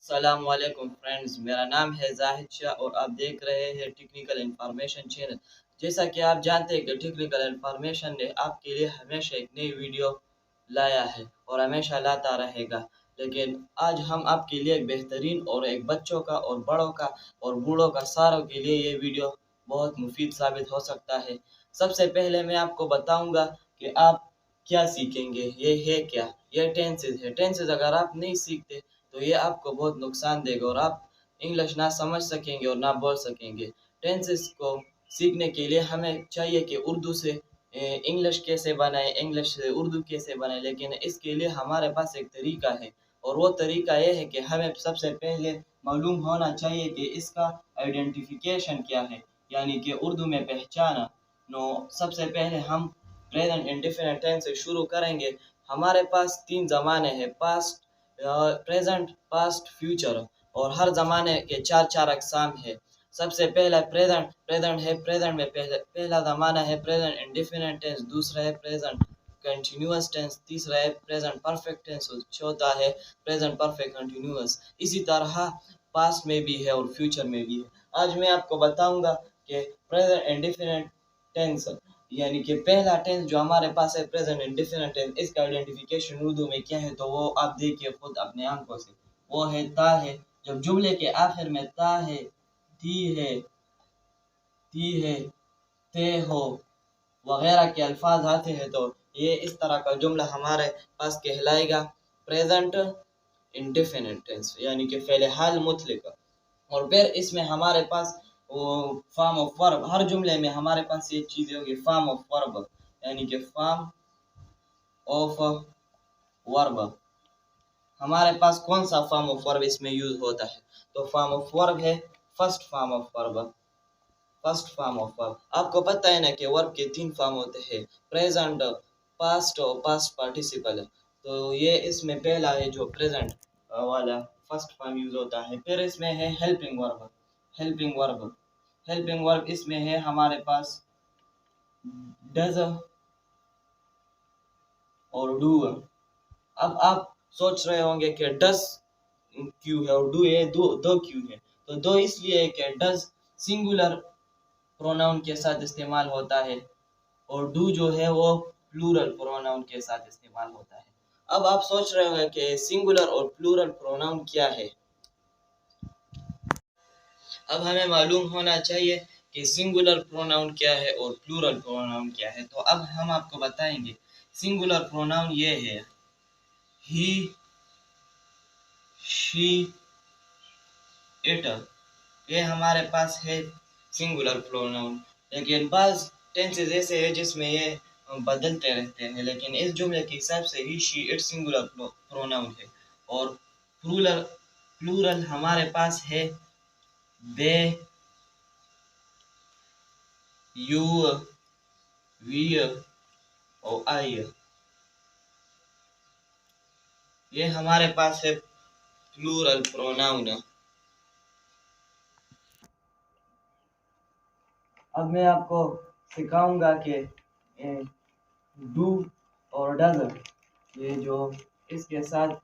अस्सलाम वालेकुम फ्रेंड्स, मेरा नाम है जाहिद शाह और आप देख रहे हैं टेक्निकल इंफॉर्मेशन चैनल। जैसा कि आप जानते हैं कि टेक्निकल इंफॉर्मेशन ने आपके लिए हमेशा एक नई वीडियो लाया है और हमेशा लाता रहेगा। लेकिन आज हम आपके लिए एक बेहतरीन और एक बच्चों का और बड़ों का और बूढ़ों का सारों के लिए ये वीडियो बहुत मुफीद साबित हो सकता है। सबसे पहले मैं आपको बताऊंगा कि आप क्या सीखेंगे। ये है क्या? ये टेंसेस है। टेंसेस अगर आप नहीं सीखते तो ये आपको बहुत नुकसान देगा और आप इंग्लिश ना समझ सकेंगे और ना बोल सकेंगे। टेंसेस को सीखने के लिए हमें चाहिए कि उर्दू से इंग्लिश कैसे बनाए, इंग्लिश से उर्दू कैसे बनाए। लेकिन इसके लिए हमारे पास एक तरीका है और वो तरीका ये है कि हमें सबसे पहले मालूम होना चाहिए कि इसका आइडेंटिफिकेशन क्या है, यानी कि उर्दू में पहचाना। नो सबसे पहले हम प्रेजेंट इंडेफिनिट टेंस से शुरू करेंगे। हमारे पास तीन ज़माने हैं, पास्ट, प्रेजेंट, पास्ट, फ्यूचर, और हर ज़माने के चार चार अक़साम है। सबसे पहला प्रेजेंट। प्रेजेंट है, प्रेजेंट में पहला ज़माना है प्रेजेंट इंडेफिनिट टेंस, दूसरा है प्रेजेंट कंटिन्यूअस टेंस, तीसरा है प्रेजेंट परफेक्ट टेंस, चौथा है प्रेजेंट परफेक्ट कंटिन्यूअस। इसी तरह पास्ट में भी है और फ्यूचर में भी है। आज मैं आपको बताऊंगा कि प्रेजेंट इंडेफिनिट टेंस यानी कि पहला टेंस जो हमारे पास है प्रेजेंट इंडेफिनिट टेंस, इसका आइडेंटिफिकेशन उर्दू में क्या है तो वो आप देखिए खुद अपने आंखों से। वो है ता है। जब जुमले के आखिर में ता है, ती है, ते हो वगैरह के अल्फाज आते हैं तो ये इस तरह का जुमला हमारे पास कहलाएगा प्रेजेंट इंडेफिनिट टेंस, यानी कि फ़ेल हाल मुतलक। और फिर इसमें हमारे पास वो फॉर्म ऑफ वर्ब, हर जुमले में हमारे पास ये चीज़ें होगी फॉर्म ऑफ वर्ब, यानी कि फॉर्म ऑफ वर्ब। हमारे पास कौन सा फॉर्म ऑफ वर्ब इसमें यूज होता है तो फॉर्म ऑफ वर्ब है first form of verb. First form of verb, आपको पता है ना कि वर्ब के तीन फॉर्म होते हैं, प्रेजेंट, पास्ट और पास्ट पार्टिसिपल। तो ये इसमें पहला है जो प्रेजेंट वाला फर्स्ट फॉर्म यूज होता है। फिर इसमें है helping verb. Helping verb, helping verb इसमें है हमारे पास डज और डू। अब आप सोच रहे होंगे कि डज क्यों है और डू है, दो क्यों है? तो दो इसलिए है कि डज सिंगुलर प्रोनाउन के साथ इस्तेमाल होता है और डू जो है वो प्लूरल प्रोनाउन के साथ इस्तेमाल होता है। अब आप सोच रहे होंगे कि सिंगुलर और प्लूरल प्रोनाउन क्या है। अब हमें मालूम होना चाहिए कि सिंगुलर प्रोनाउन क्या है और प्लूरल प्रोनाउन क्या है। तो अब हम आपको बताएंगे। सिंगुलर प्रोनाउन ये है ही, शी, इट। ये हमारे पास है सिंगुलर प्रोनाउन। लेकिन बाज टेंसेस ऐसे है जिसमें ये बदलते रहते हैं, लेकिन इस जुमले के हिसाब से ही, शी, इट सिंगुलर प्रोनाउन है। और प्लूरल प्लूरल हमारे पास है दे, यू, वी और आई। ये हमारे पास है प्लूरल प्रोनाउन। अब मैं आपको सिखाऊंगा कि डू और डज, ये जो इसके साथ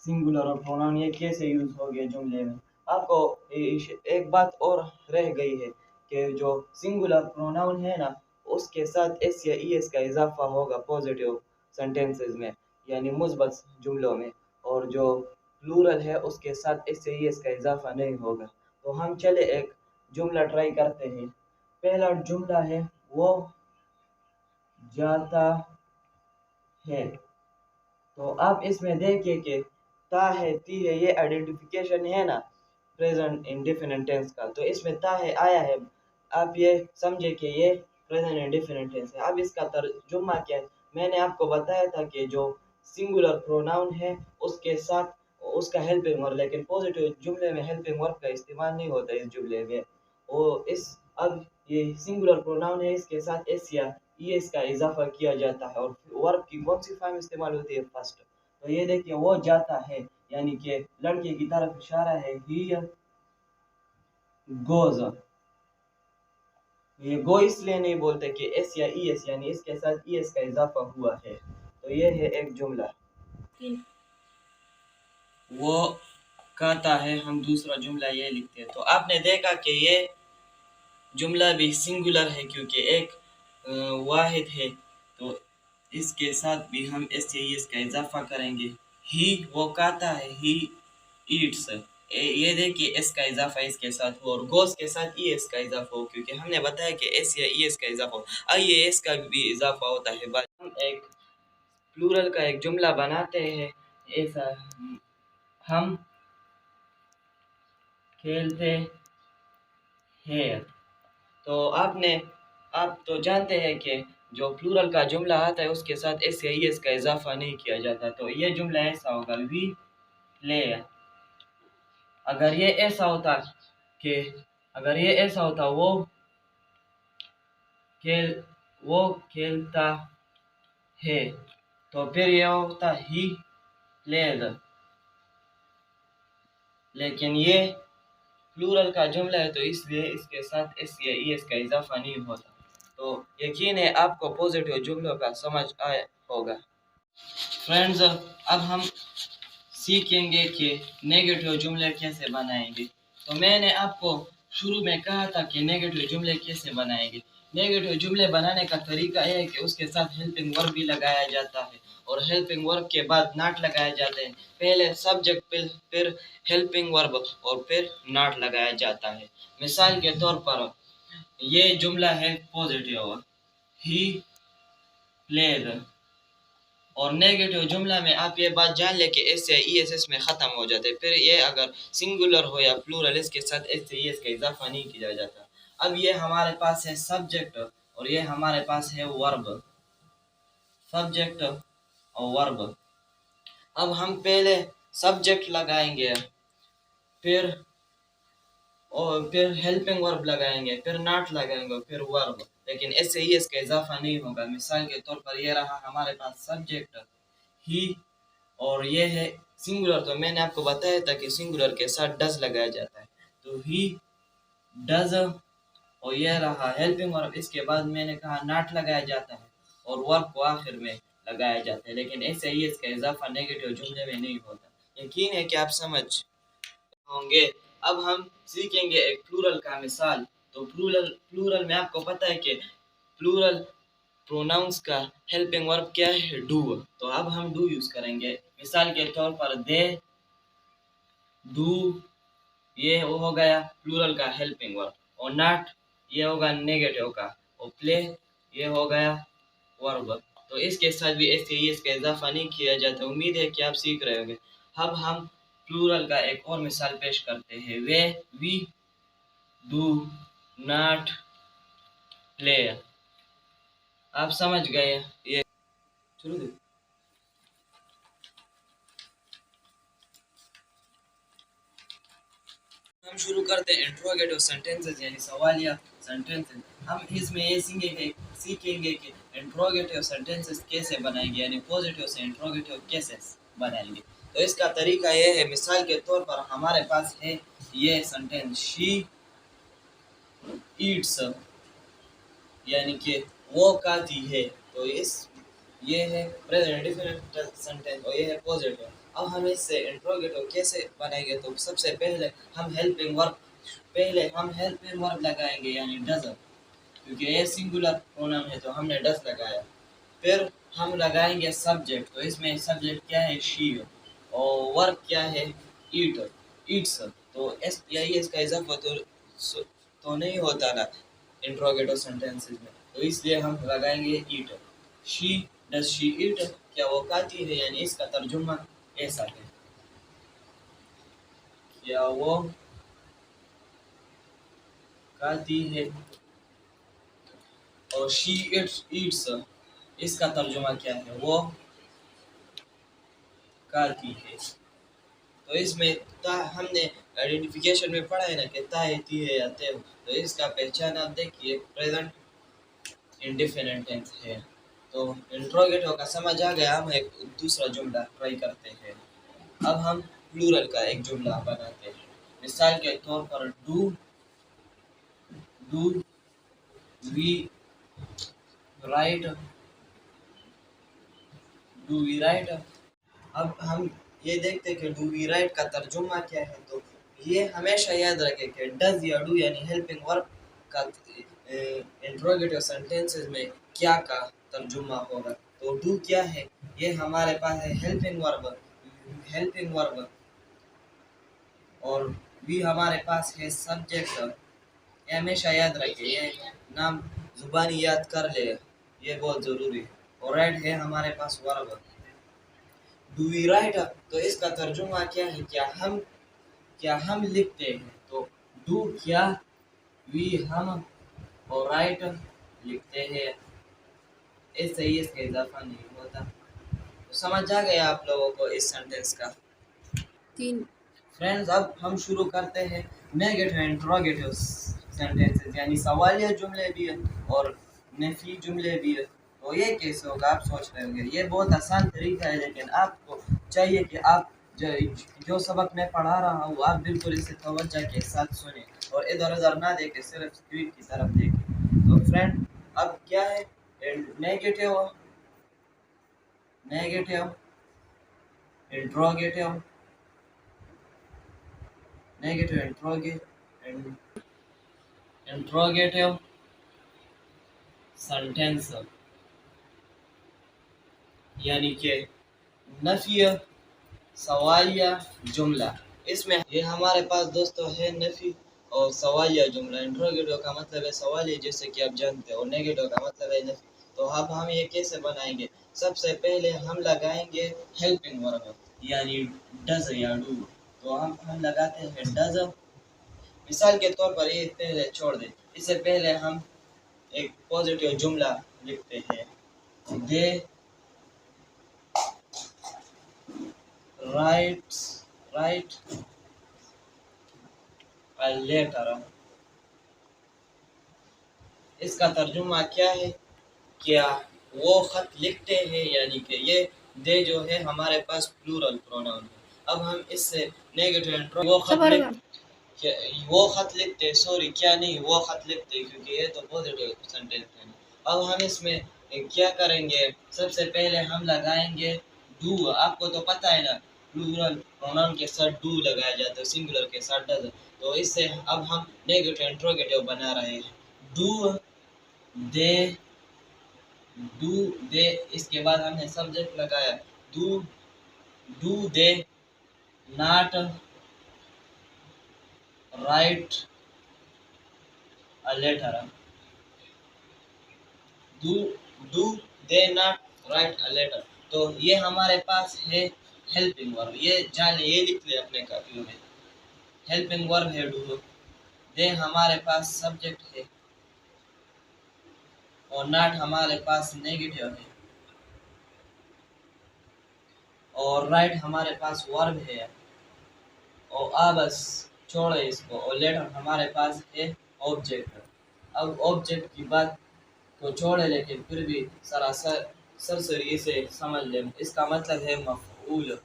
सिंगुलर और प्रोनाउन ये कैसे यूज हो गए जुमले में। आपको एक बात और रह गई है कि जो सिंगुलर प्रोनाउन है ना, उसके साथ एस या ई एस का इजाफा होगा पॉजिटिव सेंटेंसेस में, यानी मुस्बत जुमलों में। और जो प्लूरल है उसके साथ एस या ई एस का इजाफा नहीं होगा। तो हम चले एक जुमला ट्राई करते हैं। पहला जुमला है वो जाता है। तो आप इसमें देखिए कि ता है, ती है, ये आइडेंटिफिकेशन है ना प्रेजेंट इंडेफिनिट टेंस का, तो इसमें ता है आया है। आप ये समझे कि ये प्रेजेंट इंडेफिनिट टेंस है। अब इसका तर्जुमा क्या है? मैंने आपको बताया था कि जो सिंगुलर प्रोनाउन है उसके साथ उसका हेल्पिंग वर्ब, लेकिन पॉजिटिव जुमले में हेल्पिंग वर्ब का इस्तेमाल नहीं होता इस जुमले में। वो इस अब ये सिंगुलर प्रोनाउन है, इसके साथ एस या ईएस का इजाफा किया जाता है और वर्ब की कौन सी फॉर्म इस्तेमाल होती है? फर्स्ट। तो ये देखिए वो जाता है, यानी कि लड़के की तरफ इशारा है, ही गोज। ये गो इसलिए नहीं बोलते कि एस या ई एस, यानी इसके साथ ई एस का इजाफा हुआ है। तो ये है एक जुमला। वो कहता है, हम दूसरा जुमला ये लिखते हैं। तो आपने देखा कि ये जुमला भी सिंगुलर है क्योंकि एक वाहिद है। तो इसके साथ भी हम एस या एस का इजाफा करेंगे। ही वो कहता है, ही ईट्स। ये देखिए एस का इजाफा इसके साथ हो और गोस के साथ ई एस का इजाफा हो, क्योंकि हमने बताया कि एस या ई एस का इजाफा हो। आइए एस का भी इजाफा होता है। बाद हम एक प्लूरल का एक जुमला बनाते हैं ऐसा, हम खेलते हैं। तो आप तो जानते हैं कि जो प्लूरल का जुमला आता है उसके साथ एस या एस का इजाफा नहीं किया जाता। तो ये जुमला ऐसा होगा, वी प्ले। अगर ये ऐसा होता कि अगर ये ऐसा होता, खेल वो खेलता है, तो फिर यह होता ही प्लेज। लेकिन ये प्लूरल का जुमला है तो इसलिए इसके साथ एस या एस का इजाफा नहीं होता। तो यकीन है आपको पॉजिटिव जुमलों का समझ आया होगा। फ्रेंड्स, अब हम सीखेंगे कि नेगेटिव जुमले कैसे बनाएंगे। तो मैंने आपको शुरू में कहा था कि नेगेटिव जुमले कैसे बनाएंगे। नेगेटिव जुमले बनाने का तरीका यह है कि उसके साथ हेल्पिंग वर्ब भी लगाया जाता है और हेल्पिंग वर्ब के बाद नॉट लगाए जाते हैं। पहले सब्जेक्ट, फिर हेल्पिंग वर्ब और फिर नॉट लगाया जाता है। मिसाल के तौर पर ये जुमला है पॉजिटिव, ही प्लेड। और नेगेटिव जुमला में आप ये बात जान ले कि एस या ई एस एस में ख़त्म हो जाते हैं। फिर ये अगर सिंगुलर हो या प्लूरल, इसके साथ एस या ई एस का इजाफा नहीं किया जाता। अब ये हमारे पास है सब्जेक्ट और ये हमारे पास है वर्ब। सब्जेक्ट और वर्ब। अब हम पहले सब्जेक्ट लगाएंगे, फिर फिर हेल्पिंग वर्ब लगाएंगे, फिर नॉट लगाएंगे, फिर वर्ब। लेकिन एस या ई एस का इजाफा नहीं होगा। मिसाल के तौर पर ये रहा हमारे पास सब्जेक्ट ही, और ये है सिंगुलर। तो मैंने आपको बताया था कि सिंगुलर के साथ डज लगाया जाता है। तो ही डज, और ये रहा हेल्पिंग वर्ब। इसके बाद मैंने कहा नॉट लगाया जाता है और वर्ब को आखिर में लगाया जाता है। लेकिन ऐसे ही इसका इजाफा नेगेटिव जुमले में नहीं होता। यकीन है कि आप समझ होंगे। अब हम सीखेंगे एक प्लूरल का मिसाल। तो प्लूरल प्लूरल में आपको पता है कि प्लूरल प्रोनाउंस का हेल्पिंग वर्ब क्या है, डू। तो अब हम डू यूज करेंगे। मिसाल के तौर पर दे डू, ये हो गया प्लूरल का हेल्पिंग वर्ब। और नॉट, ये होगा नेगेटिव का। और प्ले, ये हो गया वर्ब। तो इसके साथ भी ऐसे ही इसका इजाफा नहीं किया जाता। उम्मीद है कि आप सीख रहे होंगे। अब हम प्लूरल का एक और मिसाल पेश करते हैं। वे वी डू नॉट प्ले। आप समझ गए। ये शुरू दे। हम शुरू करते हैं इंट्रोगेटिव सेंटेंसेस यानी सवालिया सेंटेंसेस। हम इसमें ये सीखेंगे कि इंट्रोगेटिव सेंटेंसेस कैसे बनाएंगे, यानी पॉजिटिव से इंट्रोगेटिव कैसे बनाएंगे। तो इसका तरीका ये है, मिसाल के तौर पर हमारे पास है ये सेंटेंस, शी ईट्स, यानी कि वो खाती है। तो ये है प्रेजेंट इंडेफिनिट सेंटेंस और ये है पॉजिटिव। अब हम इससे इंट्रोगेटिव कैसे बनाएंगे। तो सबसे पहले हम हेल्पिंग वर्ब लगाएंगे यानी डज, क्योंकि ये सिंगुलर प्रोनाउन है तो हमने डज लगाया। फिर हम लगाएंगे सब्जेक्ट। तो इसमें सब्जेक्ट क्या है, शी। और वर्ब क्या है, ईट, ईट्स। तो एस या इसका इजाफा तो नहीं होता ना इंट्रोगेटिव सेंटेंसेस में, तो इसलिए हम लगाएंगे ईट। शी डज शी ईट, क्या वो खाती है, यानी इसका तर्जुमा ऐसा है, क्या वो खाती है। और शी ईट्स, इसका तर्जुमा क्या है, वो खाती है। तो इसमें हमने आइडेंटिफिकेशन में पढ़ा है ना कि ता है, ती है या ते हो। तो इसका पहचान आप देखिए, प्रेजेंट इंडेफिनिट टेंस है। तो इंट्रोगेटिव का समझ आ गया। हम एक दूसरा जुमला ट्राई करते हैं। अब हम प्लूरल का एक जुमला बनाते हैं। मिसाल के तौर पर do we write, do we write. अब हम ये देखते हैं कि डू वी राइट का तर्जुमा क्या है। तो ये हमेशा याद रखें कि डज या डू यानी हेल्पिंग वर्ब का इंट्रोगेटिव सेंटेंसेस में क्या का तर्जुमा होगा। तो डू क्या है, ये हमारे पास है हेल्पिंग वर्ब, और वी हमारे पास है सब्जेक्ट। ये हमेशा याद रखें, ये नाम जुबानी याद कर ले, ये बहुत ज़रूरी है। और राइट है हमारे पास वर्ब। डू वी राइट, तो इसका तर्जुमा क्या है, क्या हम लिखते हैं। तो डू क्या, वी हम, और राइट लिखते हैं। इससे ही इसका इजाफा नहीं होता। तो समझ आ गया आप लोगों को इस सेंटेंस का। 3 फ्रेंड्स, अब हम शुरू करते हैं नेगेटिव इंट्रोगेटिव सेंटेंसेस, यानी सवालिया जुमले भी है और नफी जुमले भी है। तो ये कैसे होगा, आप सोच रहे होंगे। ये बहुत आसान तरीका है, लेकिन आपको चाहिए कि आप जो सबक मैं पढ़ा रहा हूँ, आप बिल्कुल इसे तवज्जो के साथ सुने और इधर उधर ना देखें, सिर्फ स्क्रीन की तरफ देखें। तो फ्रेंड, अब क्या है, negative negative interrogative negative interrogative sentence, यानी कि नफी सवालिया जुमला। इसमें ये हमारे पास दोस्तों है नफी और सवालिया जुमला। इंट्रोगेटिव का मतलब है सवालिया, जैसे कि आप जानते हैं, और नेगेटिव का मतलब है नफी। तो अब हम ये कैसे बनाएंगे, सबसे पहले हम लगाएंगे हेल्पिंग वर्ब, यानी डज या डू। तो हम लगाते हैं डज। मिसाल के तौर पर ये पहले छोड़ दें, इससे पहले हम एक पॉजिटिव जुमला लिखते हैं, दे राइट अ लेटर। इसका तर्जुमा क्या है, क्या वो खत लिखते हैं, यानी कि ये दे जो है हमारे पास प्लूरल प्रोनाउन है। अब हम इससे नेगेटिव इंट्रो वो खत लिखते, सॉरी क्या नहीं, वो खत लिखते, क्योंकि ये तो पॉजिटिव सेंटेंस है। अब हम इसमें क्या करेंगे, सबसे पहले हम लगाएंगे डू। आपको तो पता है ना, प्लूरल प्रोनाउन के साथ डू लगाया जाता है, सिंगुलर के साथ डज। तो इससे अब हम नेगेटिव इंट्रोगेटिव बना रहे हैं, डू दे, डू दे। इसके बाद हमने सब्जेक्ट लगाया, do do they not write a letter. Do they not write a letter. तो ये हमारे पास है हेल्पिंग वर्ब, ये जान ये लिख ले अपने कॉपी में। हेल्पिंग वर्ब है डू, दे हमारे पास सब्जेक्ट है, और नॉट हमारे पास नेगेटिव है, और राइट हमारे पास वर्ब है, और बस छोड़े इसको। और लेटर हमारे पास है ऑब्जेक्ट। अब ऑब्जेक्ट की बात को छोड़े, लेकिन फिर भी सरासर सरसरी से समझ लें। इसका मतलब है मफऊल।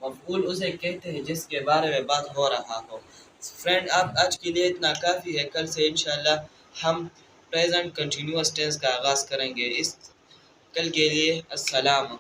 मफऊल उसे कहते हैं जिसके बारे में बात हो रहा हो। फ्रेंड, आप आज के लिए इतना काफ़ी है। कल से इंशाल्लाह हम प्रेजेंट कंटिन्यूअस टेंस का आगाज़ करेंगे। इस कल के लिए अस्सलाम।